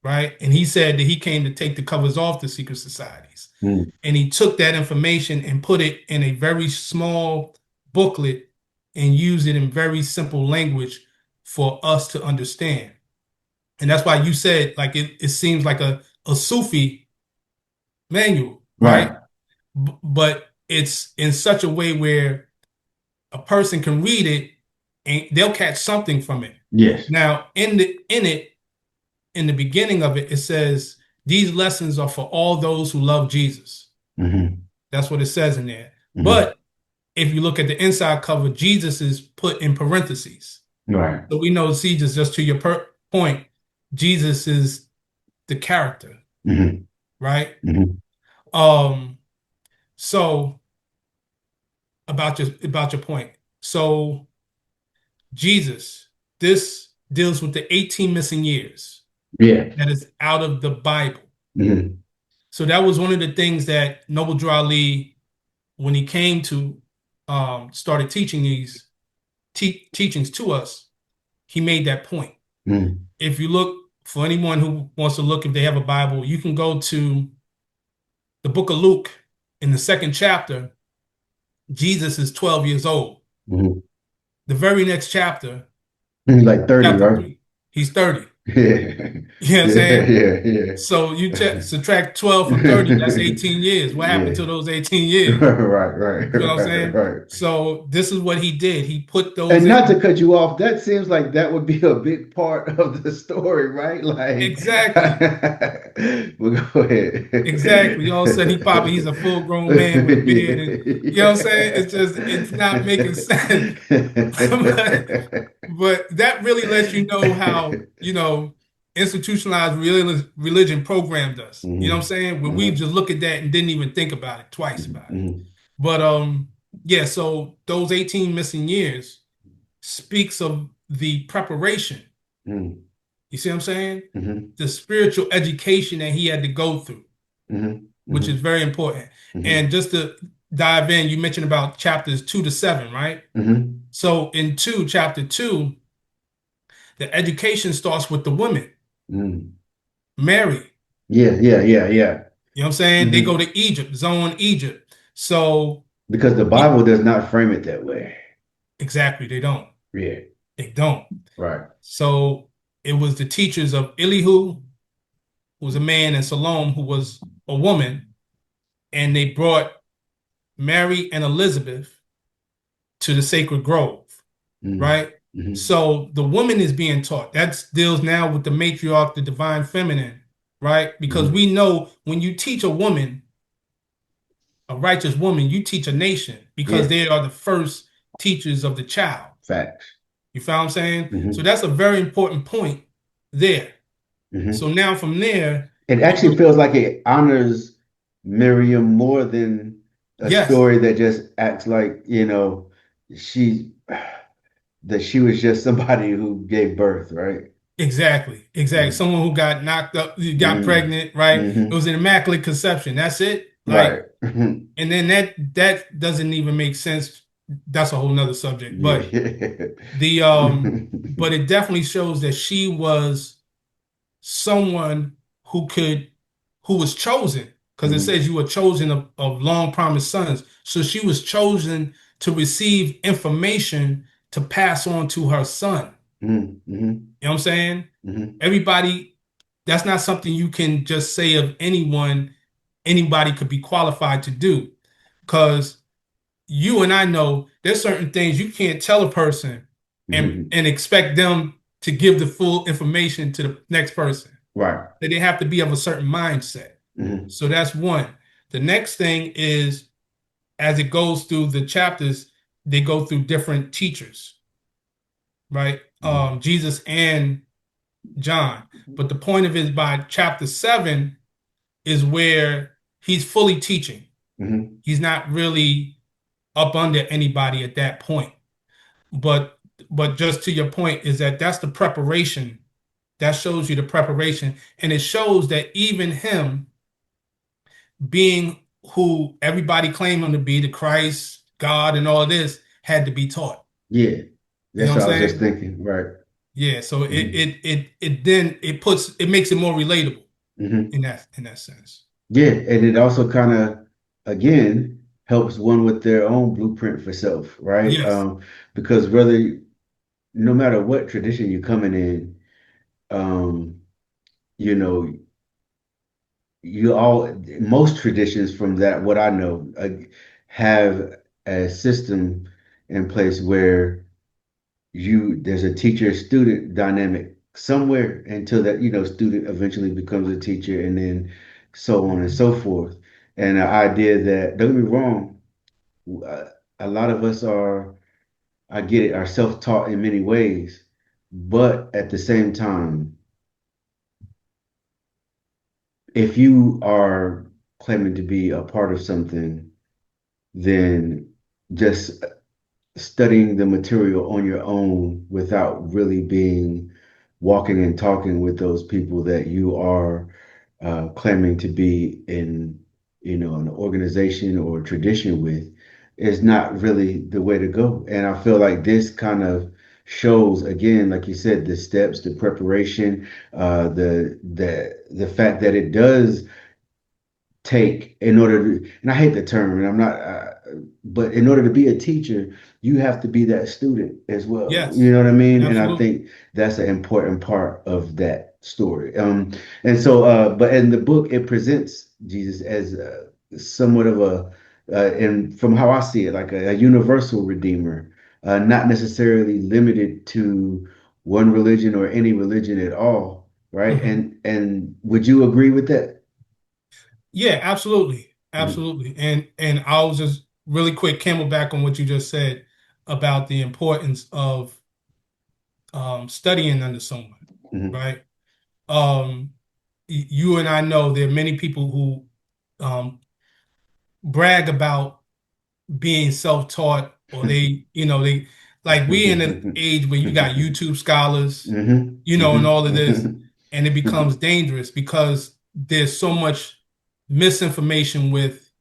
right? And he said that he came to take the covers off the secret societies. And he took that information and put it in a very small booklet and used it in very simple language for us to understand. And that's why you said, like, it seems like a Sufi manual, right? But it's in such a way where a person can read it and they'll catch something from it. Yes. Now, in the beginning of it, it says, these lessons are for all those who love Jesus. That's what it says in there. But if you look at the inside cover, Jesus is put in parentheses. Right. So we know Jesus, just to your point, Jesus is the character, right? So about your point. So Jesus, this deals with the 18 missing years. Yeah. That is out of the Bible. So that was one of the things that Noble Drew Ali, when he came to started teaching these teachings to us, he made that point. If you look, for anyone who wants to look, if they have a Bible, you can go to the book of Luke. In the 2nd chapter, Jesus is 12 years old. The very next chapter, he's like 30, right? 3, he's 30. Yeah. You know what I'm saying? Yeah. So you subtract 12 from 30, that's 18 years. What happened to those 18 years? Right. You know what I'm saying? Right. So this is what he did. He put those and not to cut you off, that seems like that would be a big part of the story, right? Like exactly. Well, go ahead. Exactly. All of a sudden he's a full-grown man with a beard. And, you know what I'm saying? It's not making sense. but that really lets you know how, institutionalized religion programmed us. You know what I'm saying? When we just look at that and didn't even think about it twice about it. But yeah, so those 18 missing years speaks of the preparation. You see what I'm saying? The spiritual education that he had to go through, which is very important. And just to dive in, you mentioned about chapters 2 to 7, right? So in chapter 2, the education starts with the women. Mary. Yeah. You know what I'm saying? They go to Egypt, zone Egypt. So because the Bible does not frame it that way. Exactly, they don't. Yeah. They don't. Right. So it was the teachers of Elihu, who was a man, and Salome, who was a woman, and they brought Mary and Elizabeth to the sacred grove, right? So the woman is being taught. That deals now with the matriarch, the divine feminine, right? Because we know when you teach a woman, a righteous woman, you teach a nation, because they are the first teachers of the child. Facts. You feel what I'm saying? So that's a very important point there. So now from there, it actually feels like it honors Miriam more than a story that just acts like, that she was just somebody who gave birth, right? Exactly. Someone who got knocked up, got pregnant, right? It was an immaculate conception. That's it. Like, right. And then that doesn't even make sense. That's a whole nother subject. But but it definitely shows that she was someone who was chosen, because it says you were chosen of long promised sons. So she was chosen to receive information to pass on to her son. Mm, mm-hmm, You know what I'm saying? mm-hmm, Everybody, that's not something you can just say of anyone, anybody could be qualified to do. Because you and I know there's certain things you can't tell a person mm-hmm. and expect them to give the full information to the next person. Right. That they have to be of a certain mindset. Mm-hmm, So that's one. The next thing is as it goes through the chapters, they go through different teachers, right? mm-hmm, Jesus and John. But the point of it by chapter 7 is where he's fully teaching. mm-hmm. He's not really up under anybody at that point. But but just to your point is that that's the preparation. That shows you the preparation, and it shows that even him being who everybody claimed him to be, the Christ, God, and all of this, had to be taught. Yeah. You know That's what what I'm I was just saying? thinking. Right. Yeah. So Mm-hmm, it then it makes it more relatable mm-hmm. in that sense. Yeah, and it also kind of, again, helps one with their own blueprint for self, right? Yes. Because no matter what tradition you're coming in, um, you know, most traditions from that, what I know, have a system in place where there's a teacher student dynamic somewhere until that student eventually becomes a teacher, and then so on and Mhm. so forth. And the idea that, don't get me wrong, uh, a lot of us are, I get it, are self-taught in many ways, but at the same time, if you are claiming to be a part of something, then just studying the material on your own without really being walking and talking with those people that you are claiming to be in, an organization or tradition with, is not really the way to go. And I feel like this kind of shows, again, like you said, the steps, the preparation, the fact that it does take, in order to, and I hate the term, and I'm not, but in order to be a teacher, you have to be that student as well. You Yes. know what I mean? And I Absolutely. think that's an important part of that story. And so, but in the book, it presents Jesus as somewhat of and from how I see it, like a universal redeemer, not necessarily limited to one religion or any religion at all, right? Mhm. And would you agree with that? Yeah, absolutely. Mm-hmm. Absolutely. And I'll just really quick camelback on what you just said about the importance of studying under someone, Mm-hmm. right? Um, you and I know there are many people who brag about being self-taught or they like we in an age where you got YouTube scholars, Mhm, and all of this, mhm, and it becomes dangerous because there's so much misinformation with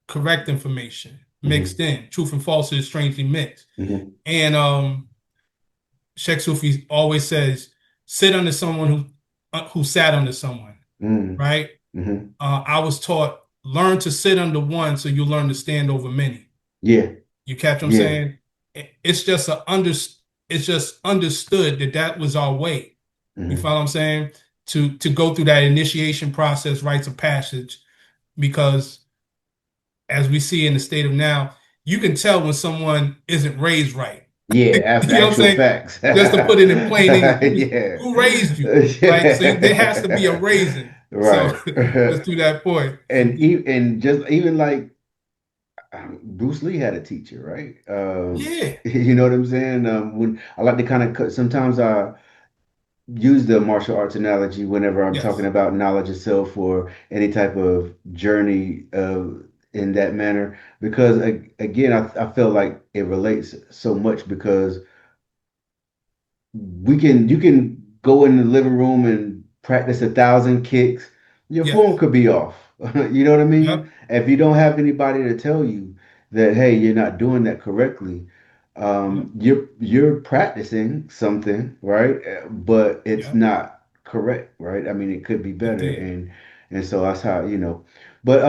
correct information mixed mhm, in. Truth and falsehood is strangely mixed. mhm, And Sheikh Sufi always says, sit under someone who sat under someone, mhm, right? mhm. I was taught learn to sit under one so you learn to stand over many. Yeah, You catch what I'm yeah. saying? It's just it's just understood that that was our way. You Mhm. follow what I'm saying? To go through that initiation process, rites of passage, because as we see in the state of now, you can tell when someone isn't raised right. Yeah, You know what I'm actual saying? facts. Just to put it in plain English, Yeah. who raised you, right? So there has to be a Yeah. raising. So Right. just to that point. And just even like, Bruce Lee had a teacher, right? Yeah. You know what I'm saying? When I like to kind of cut, sometimes I use the martial arts analogy whenever I'm talking Yes. about knowledge itself or any type of journey in that manner. Because again, I feel like it relates so much because you can go in the living room and practice 1,000 kicks. Your form Yes. could be off. You know what I mean? Yep. If you don't have anybody to tell you that, hey, you're not doing that correctly, Yep. you're practicing something, right? But it's Yep. not correct, right? I mean, it could be better, Indeed. and so that's how. But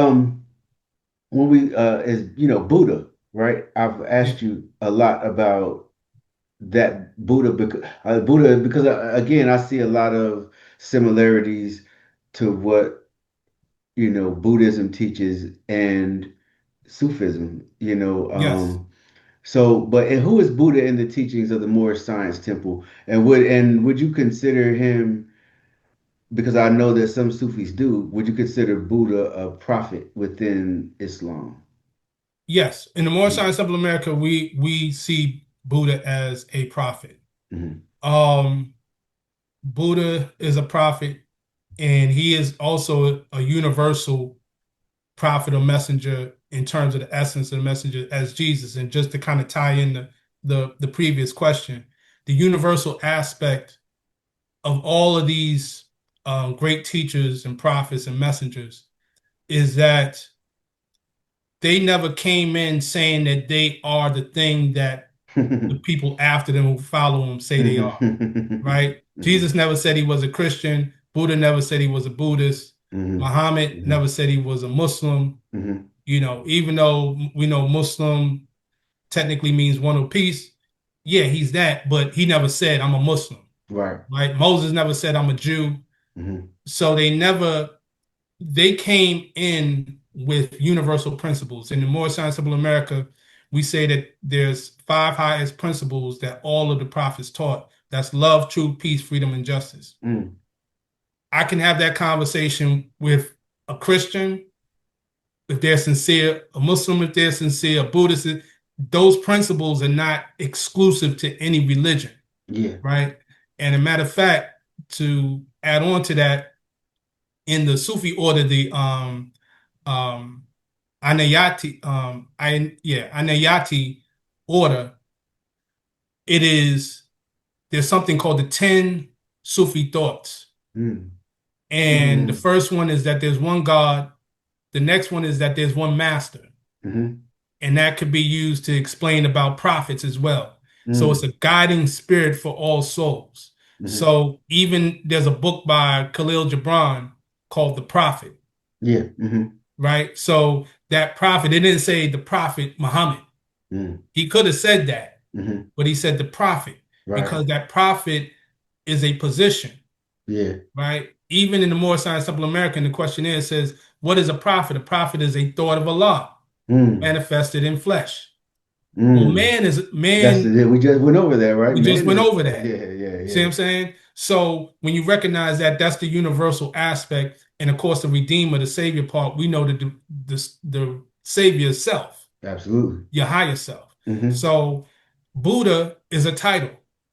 when we is Buddha, right? I've Yeah. asked you a lot about that Buddha because again I see a lot of similarities to what Buddhism teaches and Sufism. Yes. So, but and who is Buddha in the teachings of the Moorish Science Temple? And would you consider him, because I know that some Sufis do, would you consider Buddha a prophet within Islam? Yes. In the Moorish Mm-hmm. Science Temple America, we see Buddha as a prophet. Mm-hmm. Um, Buddha is a prophet, and he is also a universal prophet or messenger in terms of the essence of the messenger as Jesus. And just to kind of tie in the previous question, the universal aspect of all of these great teachers and prophets and messengers is that they never came in saying that they are the thing that the people after them who follow him say they are, right? Mm-hmm. Jesus never said he was a Christian. Buddha never said he was a Buddhist. Muhammad Mm-hmm. never said he was a Muslim. Mm-hmm. Even though we know Muslim technically means one of peace, yeah, he's that, but he never said I'm a Muslim, Right. right? Moses never said I'm a Jew. Mm-hmm. So they came in with universal principles. In the Moorish Science of America, we say that there's five highest principles that all of the prophets taught. That's love, truth, peace, freedom, and justice. Mm. I can have that conversation with a Christian if they're sincere, a Muslim if they're sincere, a Buddhist. Those principles are not exclusive to any religion, Yeah. right? And a matter of fact, to add on to that, in the Sufi order, the um Anayati order, it is there's something called the 10 Sufi thoughts. Mm. And the Mm. first one is that there's one God, the next one is that there's one master. Mm-hmm. And that could be used to explain about prophets as well. So it's Mm. a guiding spirit for all souls. Mm-hmm. So even there's a book by Khalil Gibran called The Prophet, Yeah. Mm-hmm. right? So that prophet, it didn't say the prophet Muhammad. Mm. He could have said that, Mm-hmm. but he said the prophet Right. because that prophet is a position, Yeah. right? Even in the Moorish Science Temple American, the questionnaire says, what is a prophet? A prophet is a thought of Allah Mm. manifested in flesh. Well, Mm. That's man, it. We just went over that, right? we just Man went is over that. yeah, yeah, See what yeah. I'm saying? So when you recognize that that's the universal aspect, and of course the Redeemer, the Savior part, we know that the Savior is self, Absolutely. your higher self. Mm-hmm. So Buddha is a title.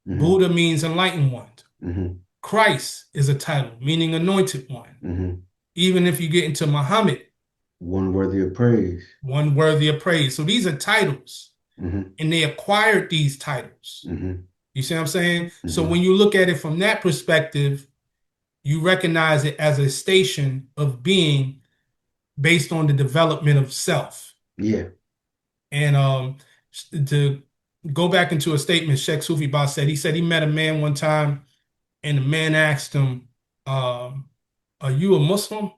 Mm-hmm. Buddha means enlightened one. Mm-hmm. Christ is a title, meaning anointed one. Mm-hmm. Even if you get into Muhammad, One worthy of praise. one worthy of praise. So these are titles, Mm-hmm. and they acquired these titles. Mm-hmm. You see what I'm saying? So Mm-hmm. when you look at it from that perspective, you recognize it as a station of being based on the development of self. Yeah. And to go back into a statement Sheikh Sufi Bas said, he said he met a man one time, and the man asked him, um, "Are you a Muslim?"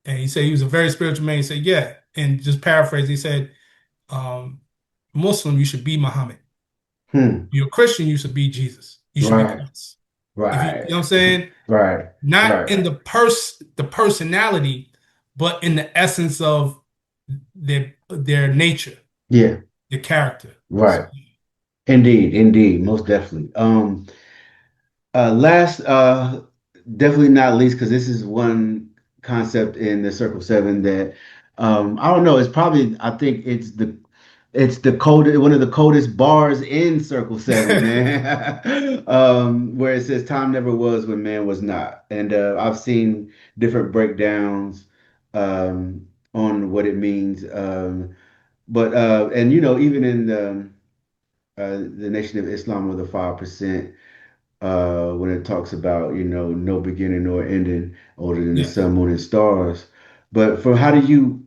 And he said he was a very spiritual man. He said, "Yeah." And just paraphrase, he said, um, "Muslim, you should be Muhammad. Hmm. You're a Christian, you should be Jesus. You should be Right. Christ." If you Right. know what I'm saying? Right. Not Right. in the personality, but in the essence of their nature, Yeah. their character. So, Right. Indeed. Indeed. Most definitely. Last, definitely not least, because this is one concept in the Circle Seven that I don't know. It's probably I think it's the coldest, one of the coldest bars in Circle Seven, man. Where it says time never was when man was not, and I've seen different breakdowns on what it means. But and even in the Nation of Islam or the 5%, when it talks about no beginning nor ending older than the yes. sun, moon, and stars. But for how do you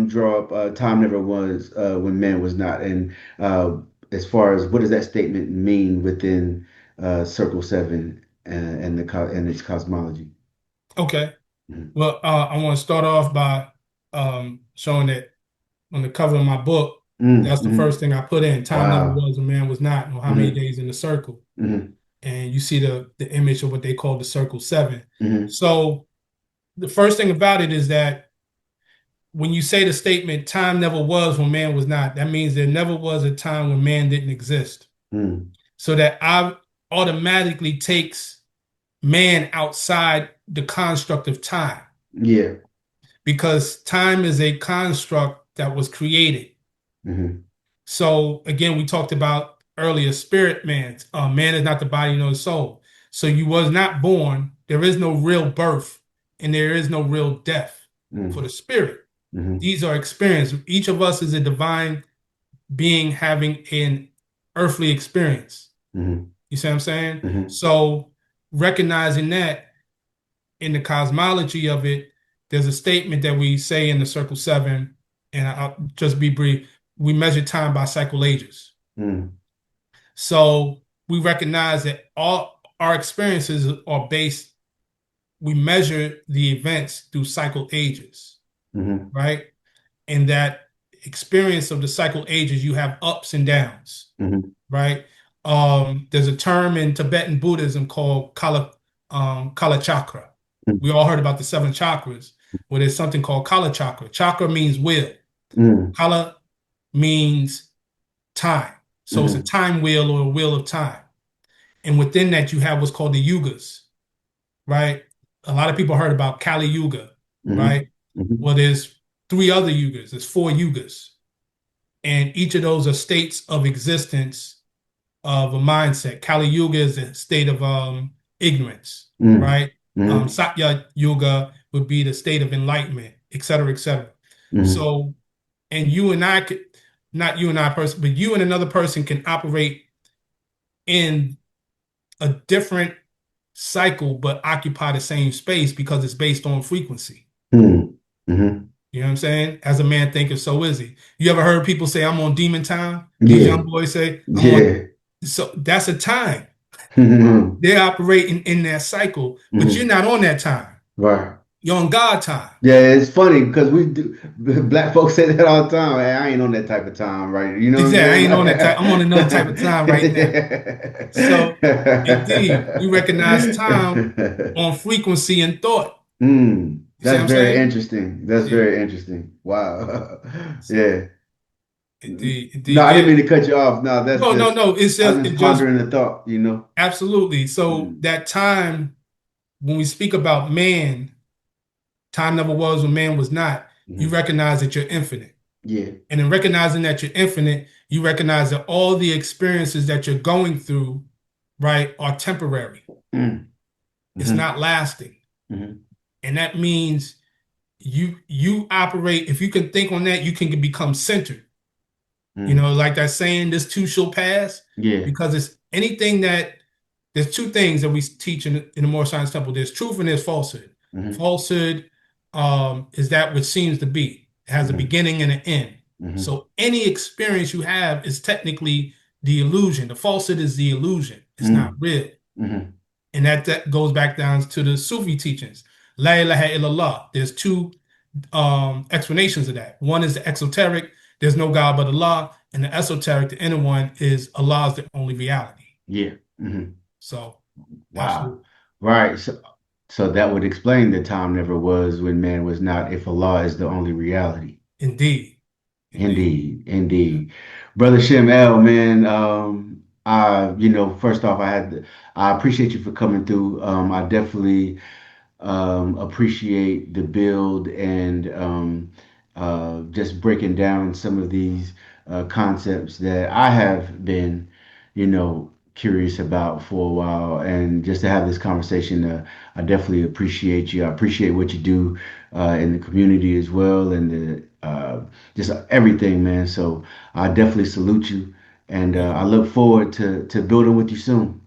draw up time never was when man was not, and as far as what does that statement mean within Circle Seven and its cosmology? Okay. Mhm. Well, I want to start off by showing that on the cover of my book. That's the Mm-hmm. first thing I put in. Time never Wow. was, a man was not, or how many Mm-hmm. days in the circle. Mm-hmm. And you see the image of what they call the circle seven. Mm-hmm. So the first thing about it is that when you say the statement, time never was when man was not, that means there never was a time when man didn't exist. Mm. So that I automatically takes man outside the construct of time Yeah. because time is a construct that was created. Mm-hmm. So again, we talked about earlier, spirit man. Man is not the body nor the soul. So you was not born. There is no real birth, and there is no real death for the spirit. Mm-hmm. These are experiences. Each of us is a divine being having an earthly experience. Mm-hmm. You see what I'm saying? Mm-hmm. So recognizing that in the cosmology of it, there's a statement that we say in the Circle Seven, and I'll just be brief. We measure time by cycle ages. Mm-hmm. So we recognize that all our experiences are based, we measure the events through cycle ages, Mm-hmm. right? And that experience of the cycle ages, you have ups and downs, Mm-hmm. right? There's a term in Tibetan Buddhism called Kala Chakra. We all heard about the seven chakras, where there's something called Kala Chakra. Chakra means will. Mm-hmm. Kala means time. So it's a Mm-hmm. time wheel or a wheel of time. And within that, you have what's called the yugas, right? A lot of people heard about Kali Yuga, Mm-hmm. right? Mm-hmm. Well, there's three other yugas, there's four yugas. And each of those are states of existence of a mindset. Kali Yuga is a state of ignorance, right? Mm-hmm. Satya Yuga would be the state of enlightenment, et cetera, et cetera. Mm-hmm. So, and you and I could, not you and I person, but you and another person can operate in a different cycle, but occupy the same space because it's based on frequency. Mm-hmm. Mm-hmm. You know what I'm saying? As a man thinketh, so is he. You ever heard people say, I'm on demon time? These Yeah. young boys say, I'm on. Yeah. So that's a time. Mm-hmm. They're operating in that cycle, but you're Mm-hmm. not on that time. Right. You're on God time. Yeah, it's funny because we do black folks say that all the time. Hey, I ain't on that type of time, right? You know what I'm Exactly. I saying? ain't on that time. I'm on another type of time right now. So indeed, we recognize time on frequency and thought. You see what That's I'm very saying? interesting. That's Yeah. very interesting. Wow. So Yeah. indeed, No, indeed, I didn't yeah. mean to cut you off. No, that's No, no, just no. It's I'm just just it just pondering the thought, you know. absolutely. So Mm, that time when we speak about man, time never was when man was not. You mhm. recognize that you're infinite. Yeah. And in recognizing that you're infinite, you recognize that all the experiences that you're going through, right, are temporary. Mm, It's mhm, not lasting. mhm, And that means you operate, if you can think on that, you can become centered. You mm. know, like that saying, this too shall pass, Yeah. because it's anything that there's two things that we teach in the Moorish Science Temple. There's truth and there's falsehood. Mhm, Falsehood is that which seems to be. It has a mhm, beginning and an end. mhm, So any experience you have is technically the illusion. The falsehood is the illusion. It's not mm, real. mhm, And that goes back down to the Sufi teachings. La ilaha illallah. There's two explanations of that. One is the exoteric, there's no God but Allah, and the esoteric, the inner one, is Allah is the only reality. yeah. Mhm. So, Wow. absolutely. Right. So that would explain the time never was when man was not, if Allah is the only reality. Indeed. Indeed. Indeed, indeed. Brother Shem L, man, first off, I appreciate you for coming through. I definitely appreciate the build and just breaking down some of these concepts that I have been, curious about for a while. And just to have this conversation, I definitely appreciate you. I appreciate what you do in the community as well, and just everything, man. So I definitely salute you, and I look forward to building with you soon.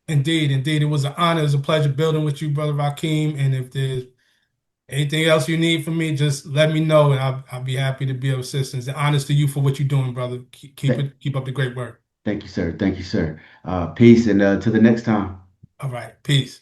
Indeed. Indeed. It was an honor. It was a pleasure building with you, Brother Rakeem. And if there's anything else you need from me, just let me know and I'll be happy to be of assistance. And honest to you for what you're doing, brother. Keep up the great work. Thank you, sir. Thank you, sir. Peace, and to the next time. All right. Peace.